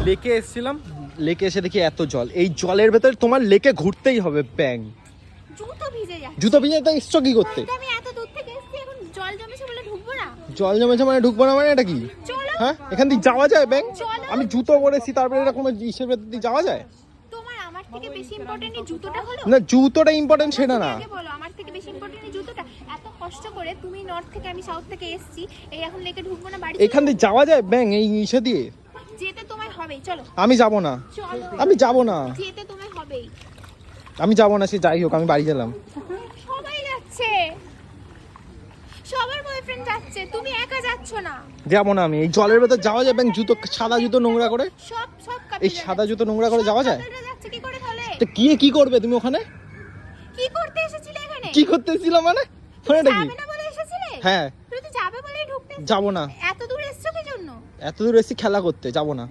লেকে এসেছিলাম, লেকে এসে দেখি এত জল, এই জলের ভেতরে তোমার লেকে ঘুরতেই হবে ব্যাং। জুতো ভিজে যাচ্ছে। জুতো ভিজে তো এসছো কি করতে? আমি এত দূর থেকে এসেছি, এখন জল জমেছে বলে ঢুকবো না? জল জমেছে মানে ঢুকবো না মানে এটা কি? চলো। হ্যাঁ এখান থেকে যাওয়া যায় ব্যাং? চলো। আমি জুতো পরেছি তারপরে এরকম ইসের ভেতর দিয়ে যাওয়া যায়? তোমার আমার থেকে বেশি ইম্পর্টেন্ট এই জুতোটা হলো? না জুতোটা ইম্পর্টেন্ট সেটা না। আগে বলো, আমার থেকে বেশি ইম্পর্টেন্ট এই জুতোটা? এত কষ্ট করে তুমি নর্থ থেকে আমি সাউথ থেকে এসেছি, এই এখন লেকে ঢুকবো না? বাড়ি এখান থেকে যাওয়া যায় ব্যাং এই ইসে দিয়ে? যেতে তোমায় হবেই, চলো। আমি যাব না, চলো। আমি যাব না, যেতে তোমায় হবেই। আমি যাব না, সে যাই হোক আমি বাড়ি গেলাম। সবাই যাচ্ছে, সবার বয়ফ্রেন্ড যাচ্ছে, তুমি একা যাচ্ছ না। যাবো না আমি, এই জলের ভেতর যাওয়া যায় ব্যাং? জুতো সাদা জুতো নোংরা করে, সব সব এই সাদা জুতো নোংরা করে যাওয়া যায়? যাচ্ছে কি করে তাহলে? তো কি করবে তুমি ওখানে? কি করতে এসেছিলে এখানে? কি করতে এসেছিলাম মানে? ওখানেটা কি? যাবে না বলে এসেছিলে? হ্যাঁ তুমি তো যাবে বলেই ঢুকতে। যাবো না, এত দূর এসেছো কি জন্য? এত দূর এসেছি খেলা করতে, যাবো না।